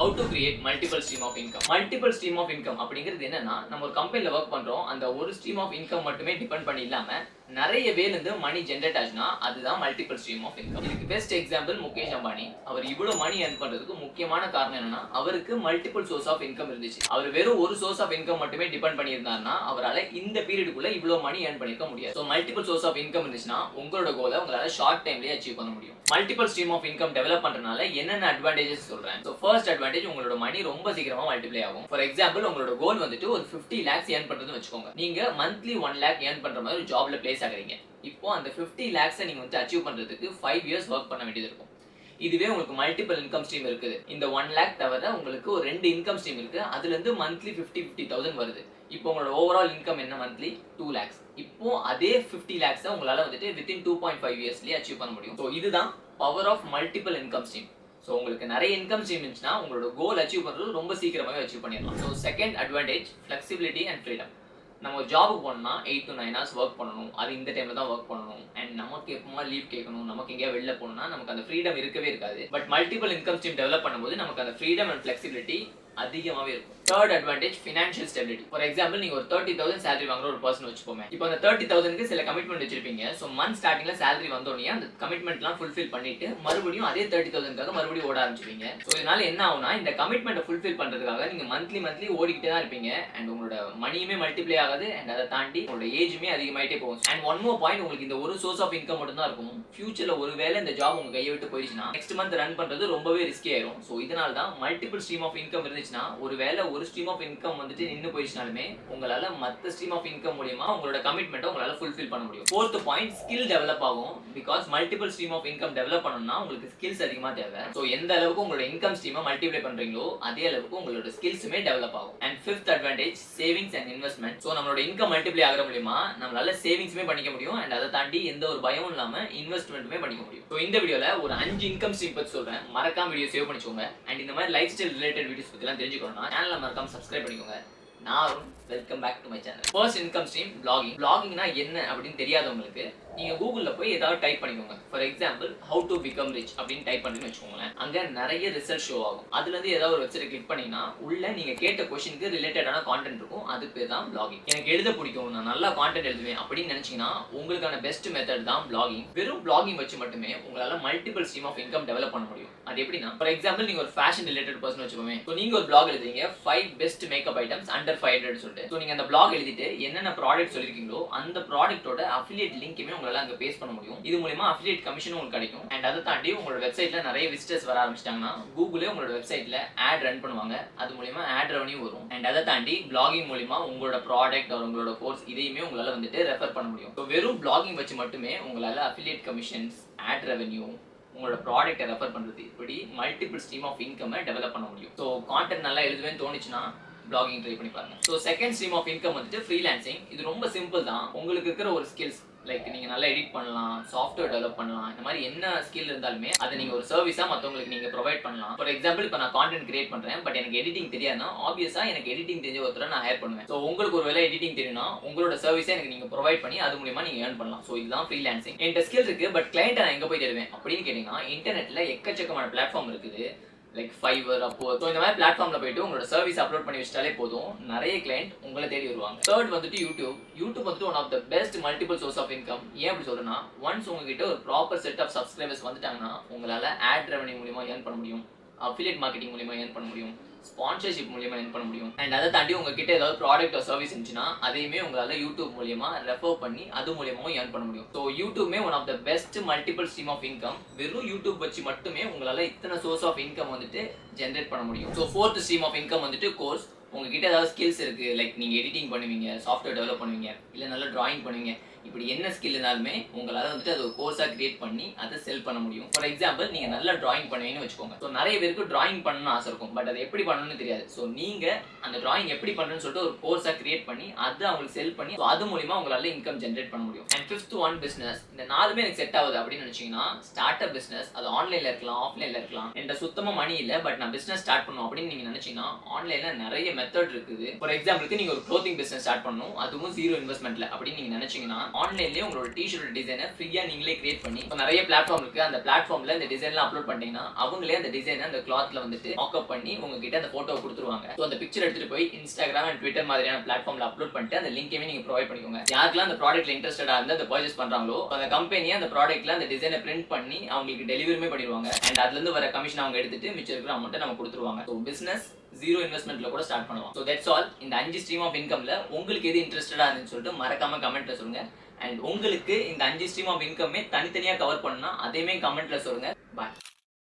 How to create multiple stream of income. Multiple stream of income அப்படிங்கிறது என்னன்னா, நம்ம ஒரு கம்பெனில வர்க் பண்றோம். அந்த ஒரு ஸ்ட்ரீம் ஆஃப் இன்கம் மட்டுமே டிபெண்ட் பண்ணி இல்லாம நிறைய வேல இருந்து மணி ஜெனரேட் ஆச்சுனா அதுதான் மல்டிபிள் ஸ்ட்ரீம் ஆஃப் இன்கம். இதுக்கு பெஸ்ட் எக்ஸாம்பிள் முகேஷ் அம்பானி. அவர் இவ்வளவு மணி earn பண்றதுக்கு முக்கியமான காரணம் என்னன்னா, அவருக்கு மல்டிபிள் சோர்ஸ் ஆஃப் இன்கம் இருந்துச்சு. அவர் வெறும் ஒரு சோர்ஸ் ஆஃப் இன்கம் மட்டுமே டிபெண்ட் பண்ணி இருந்தாருன்னா அவரால இந்த பீரியடுக்குள்ள இவ்வளவு மணி earn பண்ணிருக்க முடியாது. So multiple source of income இருந்துச்சுனா உங்களோட கோலை உங்களால ஷார்ட் டைம்லயே அச்சீவ் பண்ண முடியும். Multiple stream of income develop பண்றதுனால என்னென்ன அட்வான்டேஜஸ் சொல்றேன். சோ ஃபர்ஸ்ட் அட்வான்டேஜ், உங்களோட மணி ரொம்ப சீக்கிரமா மல்டிப்ளை ஆகும். ஃபார் எக்ஸாம்பிள், உங்களோட கோல் வந்துட்டு ஒரு 50 lakhs earn பண்றதுன்னு வெச்சுக்கோங்க. நீங்க மந்த்லி 1 lakh earn பண்ற மாதிரி ஒரு ஜாப்ல பிளேஸ் ஆகுறீங்க. இப்போ அந்த 50 lakhs நீங்க வந்து அச்சீவ் பண்றதுக்கு 5 years வர்க் பண்ண வேண்டியது இருக்கும். இதுவே உங்களுக்கு மல்டிபிள் இன்கம் ஸ்ட்ரீம் இருக்குது. இந்த 1 lakh தவிர உங்களுக்கு ஒரு 2 இன்கம் ஸ்ட்ரீம் இருக்கு. அதுல இருந்து மந்த்லி 50,000 வருது. இப்போ உங்களோட ஓவரால் இன்கம் என்ன மந்த்லி 2 lakhs. இப்போ அதே 50 lakhs உங்களால வந்துட்டு within 2.5 yearsலயே அச்சீவ் பண்ண முடியும். சோ இதுதான் power of multiple income stream. So உங்களுக்கு நிறைய இன்கம் ஸ்ட்ரீம் இருந்துச்சுன்னா உங்களோட கோல் அச்சீவ் பண்றது ரொம்ப சீக்கிரமாவே அச்சீவ் பண்ணிடலாம். So second advantage, flexibility and freedom. நம்ம ஒரு ஜாபுக்கு போனோம்னா 8 to 9 hours ஒர்க் பண்ணணும். அது இந்த டைம்ல தான் ஒர்க் பண்ணணும். அண்ட் நமக்கு எப்பவுமா லீவ் கேட்கணும், நமக்கு எங்கேயா வெளில போகணும்னா நமக்கு அந்த ஃப்ரீடம் இருக்கவே இருக்காது. But multiple income stream develop பண்ணும்போது நமக்கு அந்த ஃப்ரீடம் அண்ட் ஃபிளெக்சிபிலிட்டி அதிகமாவே இருக்கும். Third advantage, financial stability. For example, நீங்க ஒரு 30,000 salary வாங்குற ஒரு பர்சன் வச்சுப்போமே. இப்போ அந்த 30,000க்கு சில கமிட்மெண்ட் வச்சிருப்பீங்க. சோ மந்த் ஸ்டார்டிங்ல salary வந்தோடனே அந்த கமிட்மெண்ட்லாம் ஃபுல்ஃபில் பண்ணிட்டு மறுபடியும் அதே 30,000க்காக மறுபடியும் ஓட ஆரம்பிச்சுவீங்க. சோ இதனால என்ன ஆகும்னா, இந்த கமிட்மெண்ட்டை ஃபுல்ஃபில் பண்றதுக்காக நீங்க மந்த்லி ஓடிக்கிட்டே தான் இருப்பீங்க. அண்ட் உங்களோட மணியுமே மல்டிப்ளை ஆகாது. அண்ட் அதை தாண்டி உங்களோட ஏஜுமே அதிகமாயிட்டே போகும். அண்ட் ஒன் மோர் பாயிண்ட், உங்களுக்கு இந்த ஒரு சோர்ஸ் ஆஃப் இன்கம் மட்டும் தான் இருக்கும். ஃபியூச்சர்ல ஒருவேளை இந்த ஜாப் உங்க கையை விட்டு போயிடுச்சுன்னா நெக்ஸ்ட் மந்த் ரன் பண்றது ரொம்பவே ரிஸ்கி ஆயிரும். சோ இதனால தான் மல்டிபிள் ஸ்ட்ரீம் ஆஃப் இன்கம் இருந்துச்சுன்னா ஒருவேளை ஒரு ஸ்ட்ரீம் ஆஃப் இன்கம் வந்துட்டு நின்னு போயிடுச்சுனாலுமே உங்களால மத்த ஸ்ட்ரீம் ஆஃப் இன்கம் மூலமா உங்களோட கமிட்மெண்ட்டை உங்களால ஃபுல்ஃபில் பண்ண முடியும். ஃபோர்த் பாயிண்ட், ஸ்கில் டெவலப் ஆகும். Because multiple stream of income develop பண்ணணும்னா உங்களுக்கு ஸ்கில்ஸ் அதிகமா தேவை. சோ எந்த அளவுக்கு உங்களோட இன்கம் ஸ்ட்ரீமை மல்டிப்ளை பண்றீங்களோ அதே அளவுக்கு உங்களோட ஸ்கில்ஸுமே டெவலப் ஆகும். And fifth advantage, savings and investment. So நம்மளோட இன்கம் மல்டிப்ளை ஆகிற மூலமா நம்மளால சேவிங்ஸுமே பண்ணிக்க முடியும். அண்ட் அதை தாண்டி எந்த ஒரு பயமும் இல்லாம இன்வெஸ்ட்மெண்ட்டுமே பண்ணிக்க முடியும். சோ இந்த வீடியோல ஒரு 5 இன்கம் ஸ்ட்ரீம் பத்தி சொல்றேன். மறக்காம வீடியோ சேவ் பண்ணிக்கோங்க. அண்ட் இந்த மாதிரி லைஃப் ஸ்டைல் ரிலேட்டட் வீடியோஸ் பத்தி எல்லாம் தெரிஞ்சுக்கணும்னா சேனலை மறக்காம சப்ஸ்கிரைப் பண்ணிக்கோங்க. நான் welcome back to my channel. First income stream, blogging. பிளாகிங்னா என்ன அப்படின்னு தெரியாதவங்களுக்கு நீங்க கூகுள்ல போய் ஏதாவது டைப் பண்ணிக்கோங்க. For example, how to become rich அப்படின்னு டைப் பண்ணீங்கன்னு வச்சுக்கோங்களேன். அங்க நிறைய ரிசல்ட் ஷோ ஆகும். அதுல இருந்து ஏதாவது ஒரு வெப்சைட் கிளிக் பண்ணீங்கன்னா உள்ள நீங்க கேட்ட கொஸ்டினுக்கு ரிலேட்டடான கான்டென்ட் இருக்கும். அது பேர் தான் பிளாகிங். எனக்கு எழுத பிடிக்கும், நான் நல்லா கான்டென்ட் எழுதுவேன் அப்படின்னு நினைச்சீங்கன்னா உங்களுக்கான பெஸ்ட் மெத்தட் தான் பிளாகிங். வெறும் பிளாகிங் வச்சு மட்டுமே உங்களால multiple stream of income develop பண்ண முடியும். அது எப்படின்னா, ஃபார் எக்ஸாம்பிள், நீங்க ஒரு ஃபேஷன் ரிலேட்டட் பர்சன் வச்சுக்கோமே. ஸோ நீங்க ஒரு பிளாக் எழுதுறீங்க, 5 பெஸ்ட் மேக்கப் ஐட்டம்ஸ் அண்டர் 500 சொல்லிட்டு. ஸோ நீங்க அந்த பிளாக் எழுதிட்டு என்னென்ன ப்ராடக்ட் சொல்லிருக்கீங்களோ அந்த ப்ராடக்ட்டோட அஃபிலியேட் லிங்க்குமே உங்களால அங்க பேஸ்ட் பண்ண முடியும். இது மூலமா அஃபிலியேட் கமிஷன் உங்களுக்கு கிடைக்கும். அண்ட் அதை தாண்டி உங்களோட வெப்சைட்ல நிறைய விசிட்டர்ஸ் வர ஆரம்பிச்சிட்டாங்கன்னா கூகுளே உங்களோட வெப்சைட்ல ஆட் ரன் பண்ணுவாங்க. அது மூலமா ஆட் ரெவன்யூ வரும். அண்ட் அதை தாண்டி பிளாகிங் மூலமா உங்களோட ப்ராடக்ட் or உங்களோட கோர்ஸ் இதையுமே உங்களால வந்துட்டு ரெஃபர் பண்ண முடியும். ஸோ வெறும் பிளாகிங் வச்சு மட்டுமே உங்களால அஃபிலியேட் கமிஷன்ஸ், ஆட் ரெவன்யூ, உங்களோட ப்ராடக்ட்டை ரெஃபர் பண்றது, இப்படி மல்டிபிள் ஸ்ட்ரீம் ஆஃப் இன்கமை டெவலப் பண்ண முடியும். ஸோ கான்டென்ட் நல்லா எழுதுவேன்னு தோணுச்சுன்னா பிளாகிங் ட்ரை பண்ணி பாருங்க. So second stream of income வந்துட்டு ஃப்ரீலான்சிங். இது ரொம்ப சிம்பிள் தான். உங்களுக்கு இருக்கிற ஒரு ஸ்கில்ஸ், லைக் நீங்க நல்லா எடிட் பண்ணலாம், சாஃப்ட்வேர் டெவலப் பண்ணலாம், இந்த மாதிரி என்ன ஸ்கில் இருந்தாலுமே அதை நீங்க ஒரு சர்வீஸா மத்தவங்களுக்கு நீங்க ப்ரொவைட் பண்ணலாம். ஃபார் எக்ஸாம்பிள், இப்போ நான் கான்டென்ட் கிரியேட் பண்றேன், பட் எனக்கு எடிட்டிங் தெரியாதுன்னா ஆப்வியஸா எனக்கு எடிட்டிங் தெரிஞ்ச ஒருத்தரை நான் ஹையர் பண்ணுவேன். ஸோ உங்களுக்கு ஒரு வேலை எடிட்டிங் தெரியும்னா உங்களோட சர்வீஸை எனக்கு நீங்க ப்ரொவைட் பண்ணி அது மூலமா நீங்க ஏர்ன் பண்ணலாம். ஸோ இதுதான் ஃப்ரீலான்சிங். என்கிட்ட ஸ்கில் இருக்கு, பட் கிளையண்ட் நான் எங்க போய் தேடுவேன் அப்படின்னு கேட்டீங்கன்னா இன்டர்நெட்ல எக்கச்சக்கமான பிளாட்ஃபார்ம் இருக்குது. லைக் ஃபைவர், அப்போ ஸோ இந்த மாதிரி பிளாட்ஃபார்ம்ல போயிட்டு உங்களோட சர்வீஸ் அப்லோட் பண்ணி வச்சிட்டாலே போதும், நிறைய கிளையண்ட் உங்களை தேடி வருவாங்க. தேர்ட் வந்துட்டு யூடியூப் வந்துட்டு one of the best multiple source of income. ஏன் அப்படி சொல்றேன்னா, ஒன்ஸ் உங்ககிட்ட ஒரு ப்ராப்பர் செட் ஆஃப் சப்ஸ்கிரைபர்ஸ் வந்துட்டாங்கன்னா உங்களால ஆட் ரெவன்யூ மூலமா ஏர்ன் பண்ண முடியும், அஃபிலியேட் மார்க்கெட்டிங் மூலமா ஏர்ன் பண்ண முடியும், ஸ்பான்சர்ஷிப் மூலமா ஏர்ன் பண்ண முடியும். அண்ட் அதை தாண்டி உங்ககிட்ட ஏதாவது ப்ராடக்ட் ஆர் சர்வீஸ் இருந்துச்சுன்னா அதையுமே உங்களால யூடியூப் மூலமா ரெஃபர் பண்ணி அது மூலமாவும் ஏர்ன் பண்ண முடியும். ஸோ யூடியூப்மே one of the best multiple stream of income. வெறும் யூடியூப் வச்சு மட்டுமே உங்களால இத்தனை சோர்ஸ் ஆஃப் இன்கம் வந்துட்டு ஜென்ரேட் பண்ண முடியும். So fourth stream of income வந்துட்டு கோர்ஸ். உங்ககிட்ட ஏதாவது ஸ்கில்ஸ் இருக்கு, லைக் நீங்க எடிட்டிங் பண்ணுவீங்க, சாஃப்ட்வேர் டெவலப் பண்ணுவீங்க, இல்லை நல்லா டிராயிங் பண்ணுவீங்க, இப்படி என்ன ஸ்கில் இருந்தாலுமே உங்களால வந்துட்டு அது ஒரு கோர்ஸா கிரியேட் பண்ணி அதை செல் பண்ண முடியும். ஃபார் எக்ஸாம்பிள், நீங்க நல்லா டிராயிங் பண்ணுவீங்கன்னு வச்சுக்கோங்க. ஸோ நிறைய பேருக்கு டிராயிங் பண்ணணும்னு ஆசை இருக்கும், பட் அதை எப்படி பண்ணணும்னு தெரியாது. ஸோ நீங்க அந்த டிராயிங் எப்படி பண்ணணும்னு சொல்லிட்டு ஒரு கோர்ஸா கிரியேட் பண்ணி அதை அவங்களுக்கு செல் பண்ணி அது மூலமா உங்களால இன்கம் ஜென்ரேட் பண்ண முடியும். And fifth one, business. இந்த 4மே எனக்கு செட் ஆகுது அப்படின்னு நினைச்சீங்கன்னா ஸ்டார்ட் அப் பிசினஸ். அது ஆன்லைன்ல இருக்கலாம், ஆஃப்லைன்ல இருக்கலாம். என்கிட்ட சுத்தமா மணி இல்லை, பட் நான் பிசினஸ் ஸ்டார்ட் பண்ணணும் அப்படின்னு நீங்க நினைச்சீங்கன்னா ஆன்லைன்ல நிறைய மெத்தட் இருக்குது. ஃபார் எக்ஸாம்பிளுக்கு நீங்க ஒரு க்ளோத்திங் பிசினஸ் ஸ்டார்ட் பண்ணணும், அதுவும் 0 இன்வெஸ்ட்மெண்ட்ல அப்படின்னு நீங்க நினைச்சீங்கன்னா ஆன்லைன்லயே உங்களோட டிஷர்ட் டிசைனை ஃப்ரீயா நீங்களே கிரியேட் பண்ணி நிறைய பிளாட்ஃபார்ம் இருக்கு. அந்த பிளாட்ஃபார்ம்ல இந்த டிசைன்லாம் அப்லோட் பண்ணிட்டீங்கன்னா அவங்களே அந்த டிசைனை அந்த கிளாத்ல வந்துட்டு மாக்அப் பண்ணி உங்ககிட்ட அந்த போட்டோ கொடுத்துருவாங்க. ஸோ அந்த பிக்சர் எடுத்துட்டு போய் இன்ஸ்டாகிராம் அண்ட் ட்விட்டர் மாதிரியான பிளாட்ஃபார்ம்ல அப்லோட் பண்ணிட்டு அந்த லிங்கையுமே நீங்க ப்ரொவைட் பண்ணிக்கோங்க. யாருக்கெல்லாம் அந்த ப்ராடக்ட்ல இன்ட்ரெஸ்டடா இருந்து அதை பர்ச்சேஸ் பண்றாங்களோ அந்த கம்பெனியை அந்த ப்ராடக்ட்ல அந்த டிசைனை பிரிண்ட் பண்ணி அவங்களுக்கு டெலிவரியுமே பண்ணிடுவாங்க. அண்ட் அதுல இருந்து வர கமிஷன் அவங்க எடுத்துட்டு மிச்சம் இருக்கிற அமௌண்ட்டை நம்ம கொடுத்துருவாங்க. ஸோ பிசினஸ் ஜீரோ இன்வெஸ்ட்மெண்ட்ல கூட ஸ்டார்ட் பண்ணுவோம். So that's all. இந்த 5 ஸ்ட்ரீம் ஆஃப் இன்கம்ல உங்களுக்கு எது இன்ட்ரெஸ்டடா இருந்துன்னு சொல்லிட்டு மறக்காம கமெண்ட்ல சொல்லுங்க. அண்ட் உங்களுக்கு இந்த 5 ஸ்ட்ரீம் ஆஃப் இன்கமே தனித்தனியா கவர் பண்ணா அதையுமே கமெண்ட்ல சொல்லுங்க. பாய்.